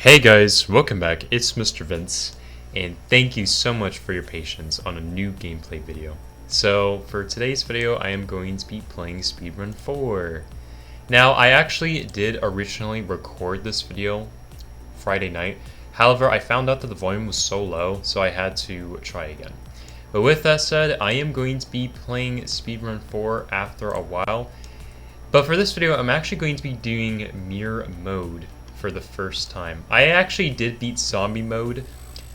Hey guys, welcome back. It's Mr. Vince, and thank you so much for your patience on a new gameplay video. So, for today's video, I am going to be playing Speedrun 4. Now, I actually did originally record this video Friday night. However, I found out that the volume was so low, so I had to try again. But with that said, I am going to be playing Speedrun 4 after a while. But for this video, I'm actually going to be doing mirror mode for the first time. I actually did beat zombie mode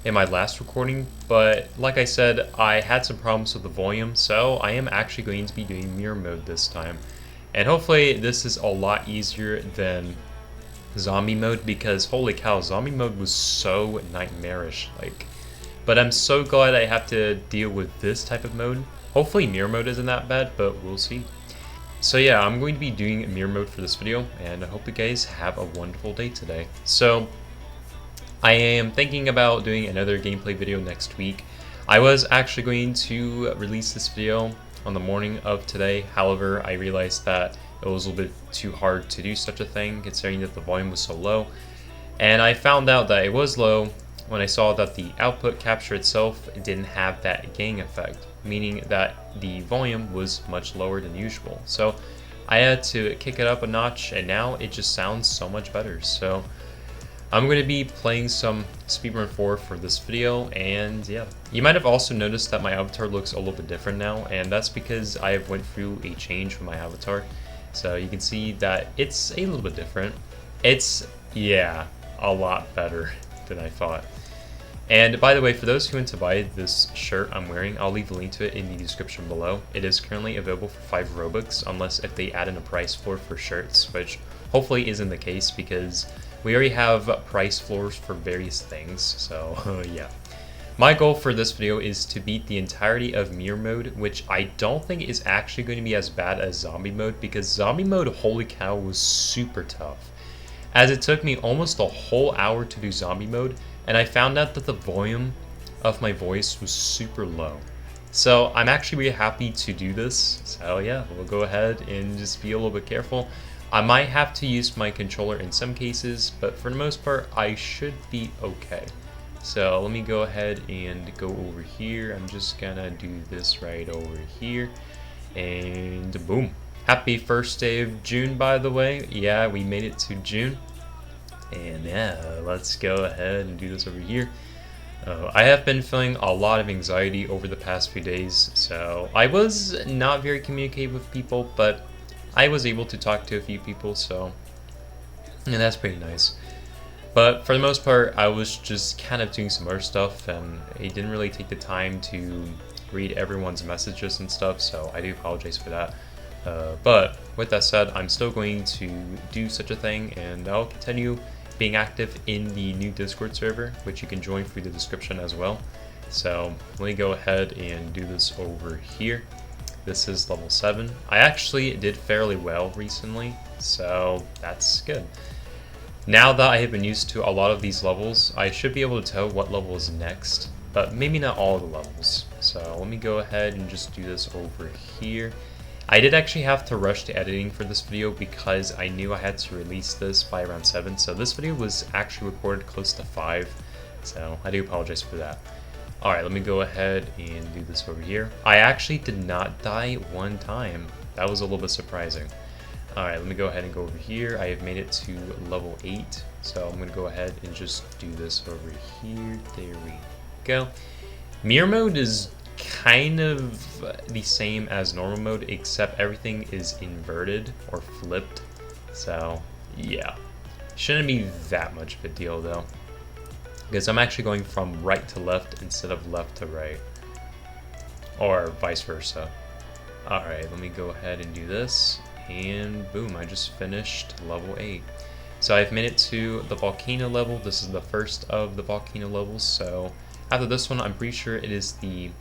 in my last recording, but like I said, I had some problems with the volume, so I am actually going to be doing mirror mode this time. And hopefully this is a lot easier than zombie mode, because holy cow, zombie mode was so nightmarish. But I'm so glad I have to deal with this type of mode. Hopefully mirror mode isn't that bad, but we'll see. So yeah, I'm going to be doing mirror mode for this video, and I hope you guys have a wonderful day today. So, I am thinking about doing another gameplay video next week. I was actually going to release this video on the morning of today, however, I realized that it was a little bit too hard to do such a thing, considering that the volume was so low. And I found out that it was low when I saw that the output capture itself didn't have that gain effect, meaning that the volume was much lower than usual. So I had to kick it up a notch, and now it just sounds so much better. So I'm going to be playing some Speedrun 4 for this video, and yeah. You might have also noticed that my avatar looks a little bit different now, and that's because I went through a change with my avatar. So you can see that it's a little bit different. It's, yeah, a lot better than I thought. And by the way, for those who want to buy this shirt I'm wearing, I'll leave a link to it in the description below. It is currently available for 5 Robux, unless if they add in a price floor for shirts, which hopefully isn't the case because we already have price floors for various things, so yeah. My goal for this video is to beat the entirety of mirror mode, which I don't think is actually going to be as bad as zombie mode, because zombie mode, holy cow, was super tough. As it took me almost a whole hour to do zombie mode, and I found out that the volume of my voice was super low. So I'm actually really happy to do this. So yeah, we'll go ahead and just be a little bit careful. I might have to use my controller in some cases, but for the most part, I should be okay. So let me go ahead and go over here. I'm just gonna do this right over here. And boom. Happy first day of June, by the way. Yeah, we made it to June. And yeah, let's go ahead and do this over here. I have been feeling a lot of anxiety over the past few days, so I was not very communicative with people, but I was able to talk to a few people, so yeah, that's pretty nice. But for the most part, I was just kind of doing some other stuff, and I didn't really take the time to read everyone's messages and stuff, so I do apologize for that. But with that said, I'm still going to do such a thing, and I'll continue being active in the new Discord server, which you can join through the description as well. So let me go ahead and do this over here. This is level 7. I actually did fairly well recently, so that's good. Now that I have been used to a lot of these levels, I should be able to tell what level is next, but maybe not all the levels. So let me go ahead and just do this over here. I did actually have to rush to editing for this video because I knew I had to release this by around 7, so this video was actually recorded close to 5, so I do apologize for that. Alright, let me go ahead and do this over here. I actually did not die one time. That was a little bit surprising. Alright, let me go ahead and go over here. I have made it to level 8, so I'm going to go ahead and just do this over here. There we go. Mirror mode is kind of the same as normal mode, except everything is inverted or flipped. So yeah, shouldn't be that much of a deal though, because I'm actually going from right to left instead of left to right, or vice versa. Alright, let me go ahead and do this, and boom, I just finished level 8. So I've made it to the volcano level. This is the first of the volcano levels, so after this one I'm pretty sure it is the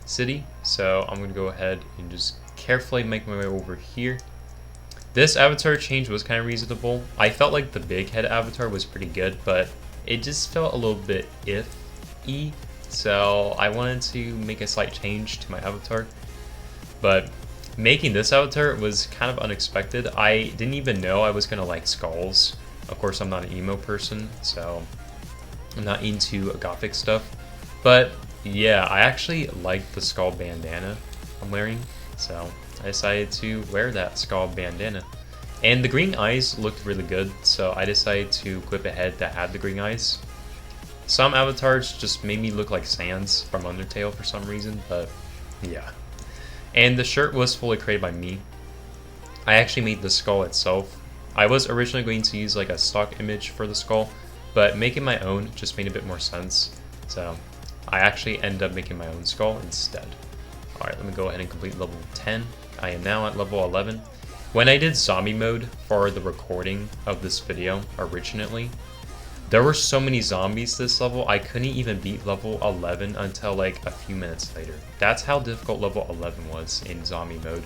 city, so I'm gonna go ahead and just carefully make my way over here. This avatar change was kind of reasonable. I felt like the big head avatar was pretty good, but it just felt a little bit iffy, so I wanted to make a slight change to my avatar. But making this avatar was kind of unexpected. I didn't even know I was gonna like skulls Of course, I'm not an emo person, so I'm not into gothic stuff. But yeah, I actually like the skull bandana I'm wearing, so I decided to wear that skull bandana. And the green eyes looked really good, so I decided to equip a head that had the green eyes. Some avatars just made me look like Sans from Undertale for some reason, but yeah. And the shirt was fully created by me. I actually made the skull itself. I was originally going to use like a stock image for the skull, but making my own just made a bit more sense. So I actually ended up making my own skull instead. Alright, let me go ahead and complete level 10. I am now at level 11. When I did zombie mode for the recording of this video originally, there were so many zombies this level, I couldn't even beat level 11 until like a few minutes later. That's how difficult level 11 was in zombie mode.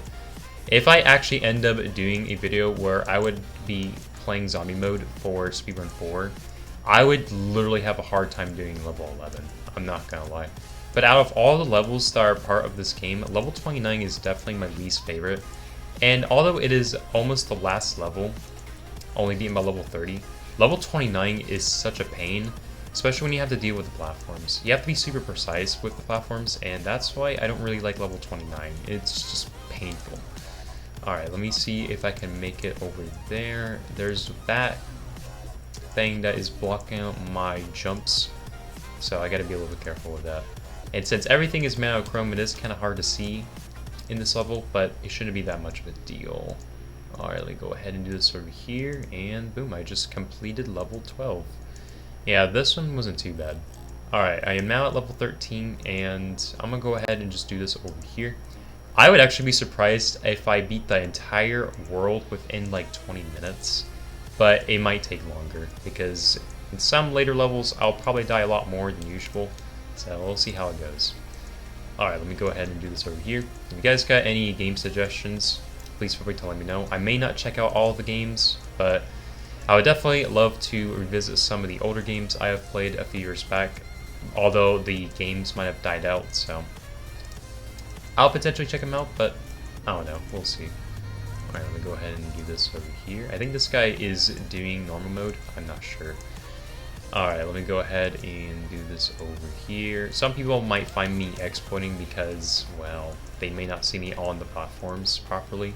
If I actually end up doing a video where I would be playing zombie mode for Speedrun 4, I would literally have a hard time doing level 11. I'm not gonna lie. But out of all the levels that are part of this game, level 29 is definitely my least favorite. And although it is almost the last level, only beaten by level 30, level 29 is such a pain, especially when you have to deal with the platforms. You have to be super precise with the platforms, and that's why I don't really like level 29. It's just painful. Alright, let me see if I can make it over there. There's that thing that is blocking out my jumps, so I gotta be a little bit careful with that. And since everything is monochrome, it is kind of hard to see in this level, but it shouldn't be that much of a deal. Alright, let me go ahead and do this over here, and boom, I just completed level 12. Yeah, this one wasn't too bad. Alright, I am now at level 13, and I'm gonna go ahead and just do this over here. I would actually be surprised if I beat the entire world within like 20 minutes, but it might take longer, because in some later levels, I'll probably die a lot more than usual, so we'll see how it goes. Alright, let me go ahead and do this over here. If you guys got any game suggestions, please feel free to let me know. I may not check out all of the games, but I would definitely love to revisit some of the older games I have played a few years back, although the games might have died out, so I'll potentially check them out, but I don't know, we'll see. Alright, let me go ahead and do this over here. I think this guy is doing normal mode, I'm not sure. Alright, let me go ahead and do this over here. Some people might find me exploiting because, well, they may not see me on the platforms properly.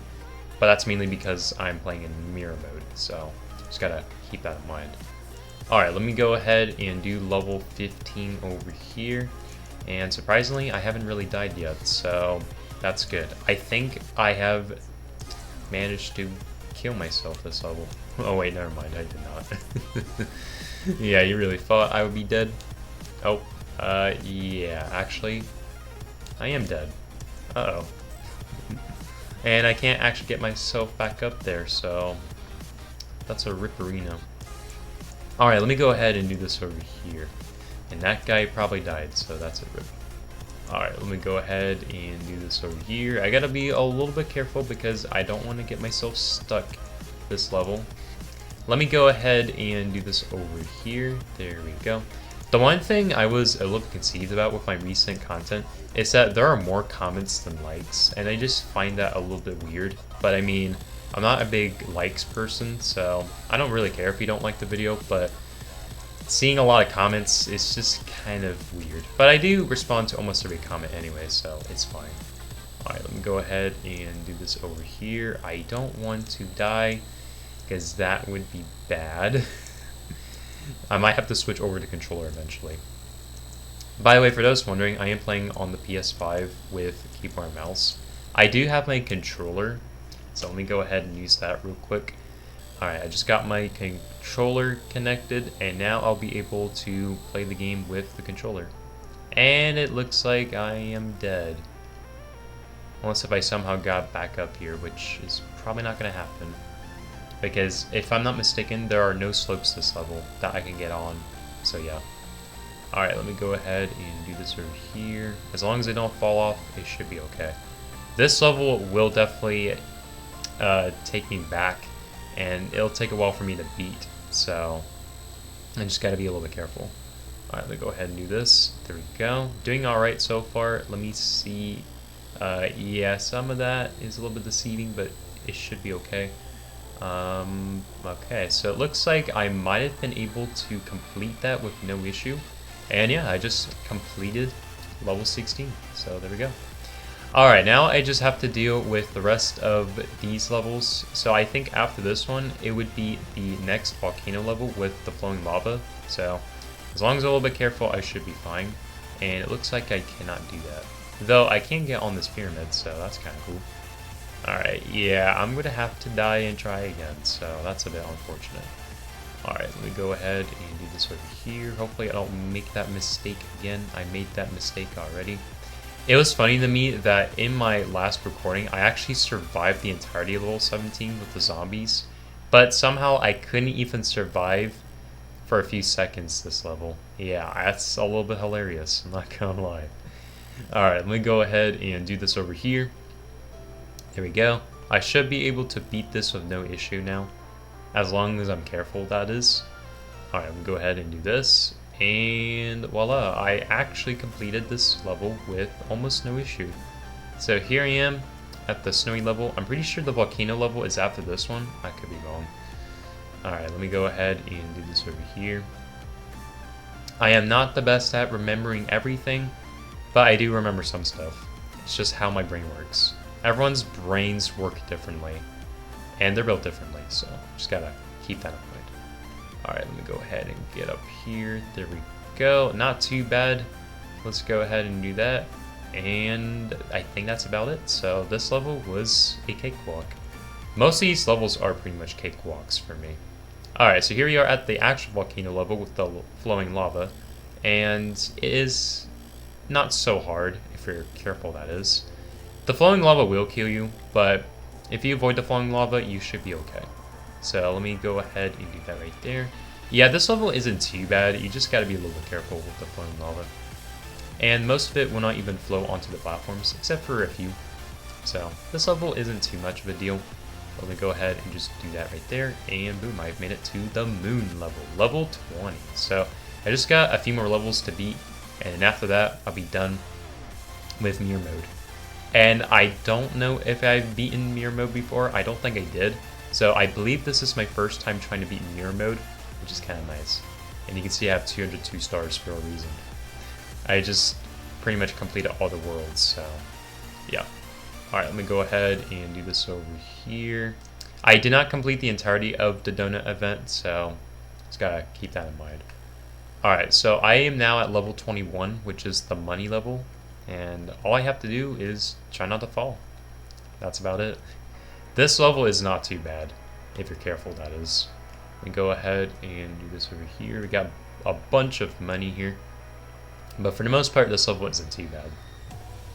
But that's mainly because I'm playing in mirror mode, so just gotta keep that in mind. Alright, let me go ahead and do level 15 over here. And surprisingly, I haven't really died yet, so that's good. I think I have managed to kill myself this level. Oh wait, never mind, I did not. Yeah, you really thought I would be dead? Oh, yeah, actually, I am dead. Uh-oh. And I can't actually get myself back up there, so that's a ripperino. Alright, let me go ahead and do this over here. And that guy probably died, so that's a rip. Alright, let me go ahead and do this over here. I gotta be a little bit careful because I don't want to get myself stuck this level. Let me go ahead and do this over here. There we go. The one thing I was a little conceived about with my recent content is that there are more comments than likes, and I just find that a little bit weird. But I mean, I'm not a big likes person, so I don't really care if you don't like the video, but seeing a lot of comments is just kind of weird. But I do respond to almost every comment anyway, so it's fine. Alright, let me go ahead and do this over here. I don't want to die, because that would be bad. I might have to switch over to controller eventually. By the way, for those wondering, I am playing on the PS5 with keyboard and mouse. I do have my controller, so let me go ahead and use that real quick. Alright, I just got my controller connected, and now I'll be able to play the game with the controller. And it looks like I am dead. Unless if I somehow got back up here, which is probably not going to happen. Because if I'm not mistaken, there are no slopes this level that I can get on. So yeah. Alright, let me go ahead and do this over here. As long as they don't fall off, it should be okay. This level will definitely take me back, and it'll take a while for me to beat. So I just gotta be a little bit careful. Alright, let me go ahead and do this. There we go. Doing alright so far. Let me see. Yeah, some of that is a little bit deceiving, but it should be okay. Okay, so it looks like I might have been able to complete that with no issue. And yeah, I just completed level 16. So there we go. Alright, now I just have to deal with the rest of these levels. So I think after this one, it would be the next volcano level with the flowing lava. So as long as I'm a little bit careful, I should be fine. And it looks like I cannot do that. Though I can get on this pyramid, so that's kind of cool. Alright, yeah, I'm going to have to die and try again, so that's a bit unfortunate. Alright, let me go ahead and do this over here. Hopefully I don't make that mistake again. I made that mistake already. It was funny to me that in my last recording, I actually survived the entirety of level 17 with the zombies, but somehow I couldn't even survive for a few seconds this level. Yeah, that's a little bit hilarious, I'm not gonna lie. Alright, let me go ahead and do this over here. There we go. I should be able to beat this with no issue now. As long as I'm careful, that is. Alright, I'm going to go ahead and do this. And voila, I actually completed this level with almost no issue. So here I am at the snowy level. I'm pretty sure the volcano level is after this one. I could be wrong. Alright, let me go ahead and do this over here. I am not the best at remembering everything, but I do remember some stuff. It's just how my brain works. Everyone's brains work differently, and they're built differently, so just gotta keep that in mind. Alright, let me go ahead and get up here. There we go. Not too bad. Let's go ahead and do that. And I think that's about it. So this level was a cakewalk. Most of these levels are pretty much cakewalks for me. Alright, so here we are at the actual volcano level with the flowing lava. And it is not so hard, if you're careful, that is. The flowing lava will kill you, but if you avoid the flowing lava, you should be okay. So let me go ahead and do that right there. Yeah, this level isn't too bad. You just gotta be a little bit careful with the flowing lava. And most of it will not even flow onto the platforms, except for a few. So this level isn't too much of a deal. Let me go ahead and just do that right there. And boom, I've made it to the moon level, level 20. So I just got a few more levels to beat. And after that, I'll be done with mirror mode. And I don't know if I've beaten mirror mode before. I don't think I did. So I believe this is my first time trying to beat mirror mode, which is kind of nice. And you can see I have 202 stars for a reason. I just pretty much completed all the worlds, so yeah. Alright, let me go ahead and do this over here. I did not complete the entirety of the donut event, so just gotta keep that in mind. Alright, so I am now at level 21, which is the money level. And all I have to do is try not to fall. That's about it. This level is not too bad, if you're careful, that is. We go ahead and do this over here. We got a bunch of money here. But for the most part, this level isn't too bad.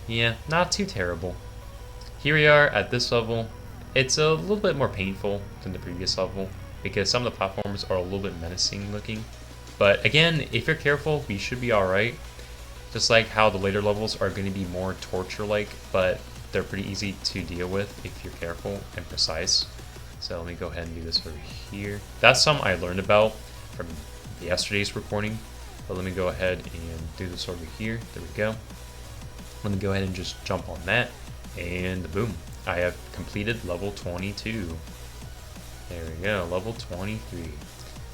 Yeah, not too terrible. Here we are at this level. It's a little bit more painful than the previous level, because some of the platforms are a little bit menacing looking. But again, if you're careful, you should be alright. Just like how the later levels are going to be more torture-like, but they're pretty easy to deal with if you're careful and precise. So let me go ahead and do this over here. That's something I learned about from yesterday's recording. But let me go ahead and do this over here. There we go. Let me go ahead and just jump on that. And boom. I have completed level 22. There we go. Level 23.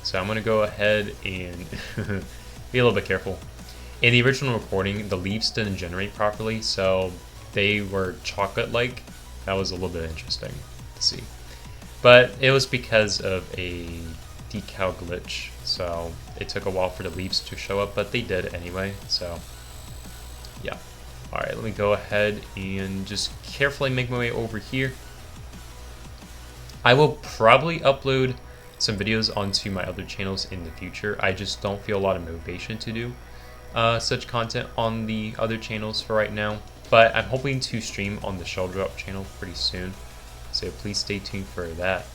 So I'm going to go ahead and be a little bit careful. In the original recording, the leaves didn't generate properly, so they were chocolate-like. That was a little bit interesting to see. But it was because of a decal glitch, so it took a while for the leaves to show up, but they did anyway, so yeah. Alright, let me go ahead and just carefully make my way over here. I will probably upload some videos onto my other channels in the future. I just don't feel a lot of motivation to do such content on the other channels for right now, but I'm hoping to stream on the Shell Drop channel pretty soon, so please stay tuned for that.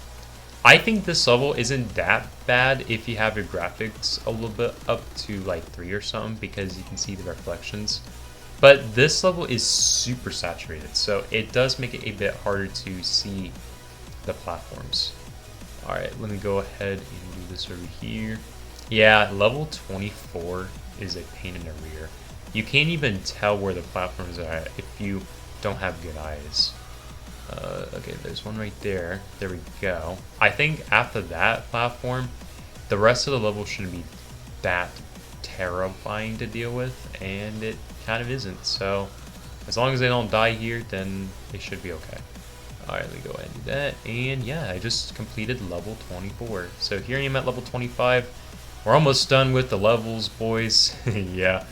I think this level isn't that bad if you have your graphics a little bit up to like 3 or something, because you can see the reflections, but this level is super saturated, so it does make it a bit harder to see the platforms. Alright, let me go ahead and do this over here. Yeah, level 24 is a pain in the rear. You can't even tell where the platforms are at if you don't have good eyes. Okay, there's one right there. There we go. I think after that platform, the rest of the level shouldn't be that terrifying to deal with, and it kind of isn't. So as long as they don't die here, then they should be okay. Alright, let me go ahead and do that. And yeah, I just completed level 24. So here I am at level 25. We're almost done with the levels, boys. Yeah,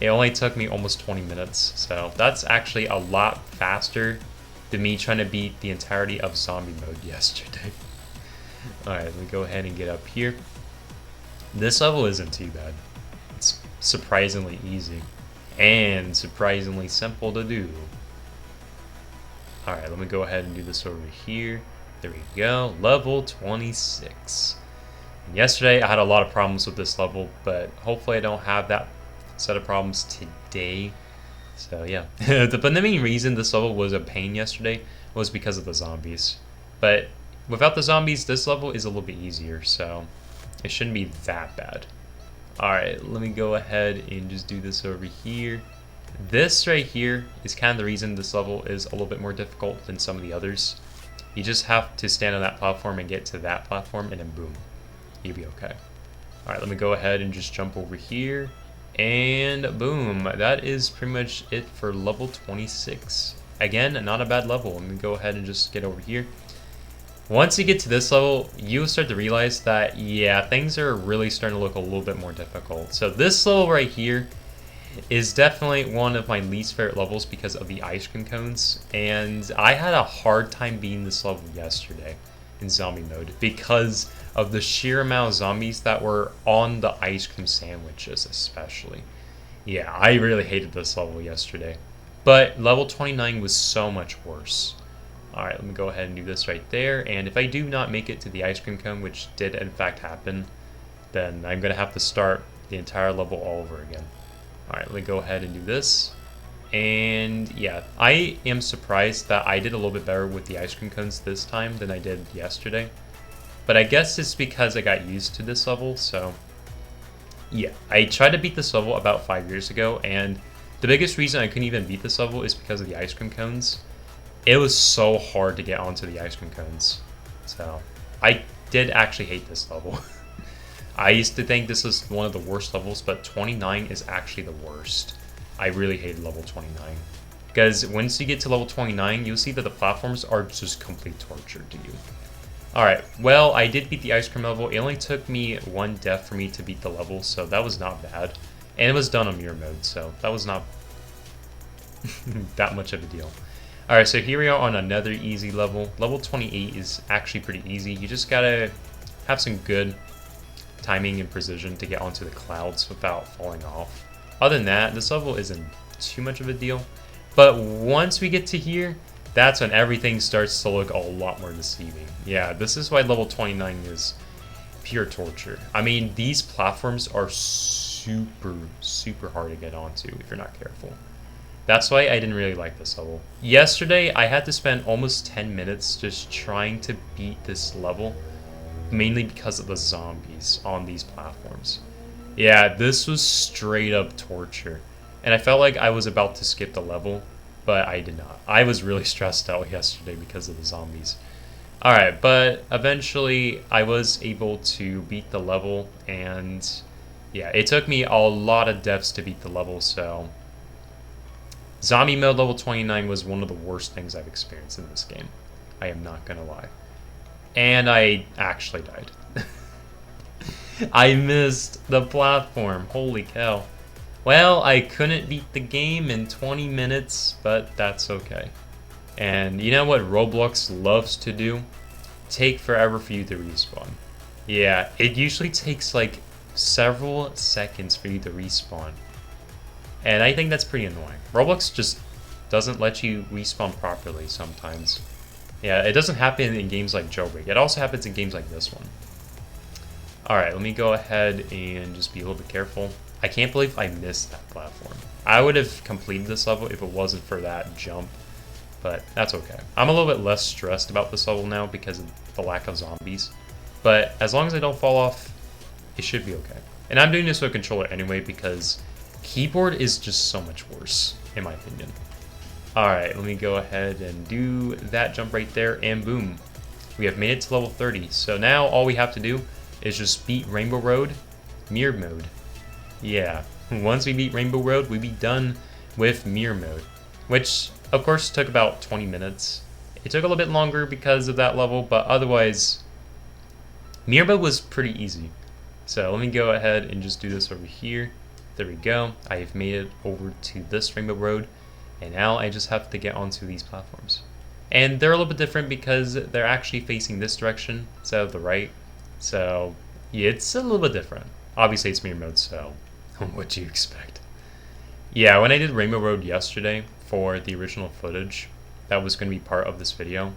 it only took me almost 20 minutes. So that's actually a lot faster than me trying to beat the entirety of zombie mode yesterday. Alright, let me go ahead and get up here. This level isn't too bad. It's surprisingly easy and surprisingly simple to do. Alright, let me go ahead and do this over here. There we go, level 26. And yesterday I had a lot of problems with this level, but hopefully I don't have that set of problems today. So yeah, but the main reason this level was a pain yesterday was because of the zombies. But without the zombies, this level is a little bit easier, so it shouldn't be that bad. Alright, let me go ahead and just do this over here. This right here is kind of the reason this level is a little bit more difficult than some of the others. You just have to stand on that platform and get to that platform, and then boom, you'll be okay. Alright, let me go ahead and just jump over here. And boom, that is pretty much it for level 26. Again, not a bad level. Let me go ahead and just get over here. Once you get to this level, you'll start to realize that, yeah, things are really starting to look a little bit more difficult. So this level right here is definitely one of my least favorite levels because of the ice cream cones. And I had a hard time beating this level yesterday in zombie mode because of the sheer amount of zombies that were on the ice cream sandwiches especially. Yeah, I really hated this level yesterday. But level 29 was so much worse. Alright, let me go ahead and do this right there. And if I do not make it to the ice cream cone, which did in fact happen, then I'm going to have to start the entire level all over again. Alright, let me go ahead and do this. And yeah, I am surprised that I did a little bit better with the ice cream cones this time than I did yesterday. But I guess it's because I got used to this level, so yeah. I tried to beat this level about 5 years ago, and the biggest reason I couldn't even beat this level is because of the ice cream cones. It was so hard to get onto the ice cream cones. So I did actually hate this level. I used to think this was one of the worst levels, but 29 is actually the worst. I really hated level 29. Because once you get to level 29, you'll see that the platforms are just complete torture to you. Alright, well, I did beat the ice cream level. It only took me one death for me to beat the level, so that was not bad. And it was done on mirror mode, so that was not that much of a deal. Alright, so here we are on another easy level. Level 28 is actually pretty easy. You just gotta have some good timing and precision to get onto the clouds without falling off. Other than that, this level isn't too much of a deal. But once we get to here, that's when everything starts to look a lot more deceiving. Yeah, this is why level 29 is pure torture. I mean, these platforms are super, super hard to get onto if you're not careful. That's why I didn't really like this level. Yesterday, I had to spend almost 10 minutes just trying to beat this level, mainly because of the zombies on these platforms. Yeah, this was straight up torture. And I felt like I was about to skip the level, but I did not. I was really stressed out yesterday because of the zombies. Alright, but eventually I was able to beat the level, and yeah, it took me a lot of deaths to beat the level, so zombie mode level 29 was one of the worst things I've experienced in this game. I am not gonna lie. And I actually died. I missed the platform. Holy cow. Well, I couldn't beat the game in 20 minutes, but that's okay. And you know what Roblox loves to do? Take forever for you to respawn. Yeah, it usually takes like several seconds for you to respawn. And I think that's pretty annoying. Roblox just doesn't let you respawn properly sometimes. Yeah, it doesn't happen in games like Jailbreak. It also happens in games like this one. Alright, let me go ahead and just be a little bit careful. I can't believe I missed that platform. I would have completed this level if it wasn't for that jump, but that's okay. I'm a little bit less stressed about this level now because of the lack of zombies, but as long as I don't fall off, it should be okay. And I'm doing this with a controller anyway because keyboard is just so much worse, in my opinion. Alright, let me go ahead and do that jump right there, and boom. We have made it to level 30. So now all we have to do is just beat Rainbow Road, Mirror Mode. Yeah, once we beat Rainbow Road, we'd be done with Mirror Mode. Which, of course, took about 20 minutes. It took a little bit longer because of that level, but otherwise, Mirror Mode was pretty easy. So let me go ahead and just do this over here. There we go. I have made it over to this Rainbow Road. And now I just have to get onto these platforms. And they're a little bit different because they're actually facing this direction instead of the right. So yeah, it's a little bit different. Obviously it's Mirror Mode, so what do you expect? Yeah, when I did Rainbow Road yesterday for the original footage that was going to be part of this video,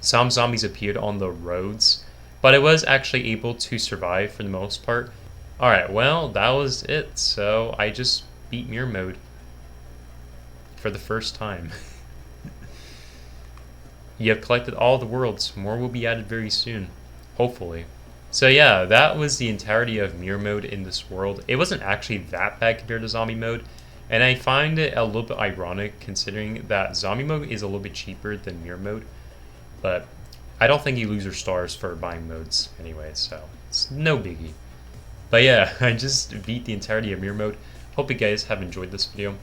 some zombies appeared on the roads, but I was actually able to survive for the most part. Alright, well, that was it. So I just beat Mirror Mode for the first time. You have collected all the worlds. More will be added very soon, hopefully. So yeah, that was the entirety of Mirror Mode in this world. It wasn't actually that bad compared to Zombie Mode, and I find it a little bit ironic considering that Zombie Mode is a little bit cheaper than Mirror Mode, but I don't think you lose your stars for buying modes anyway, so it's no biggie. But yeah, I just beat the entirety of Mirror Mode. Hope you guys have enjoyed this video.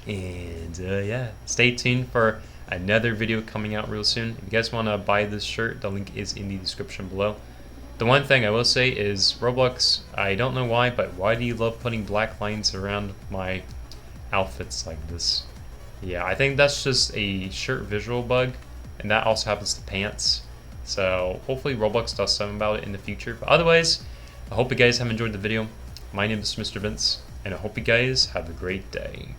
And yeah, stay tuned for another video coming out real soon. If you guys want to buy this shirt, the link is in the description below. The one thing I will say is Roblox, I don't know why, but why do you love putting black lines around my outfits like this? Yeah, I think that's just a shirt visual bug, and that also happens to pants. So hopefully Roblox does something about it in the future. But otherwise, I hope you guys have enjoyed the video. My name is Mr. Vince, and I hope you guys have a great day.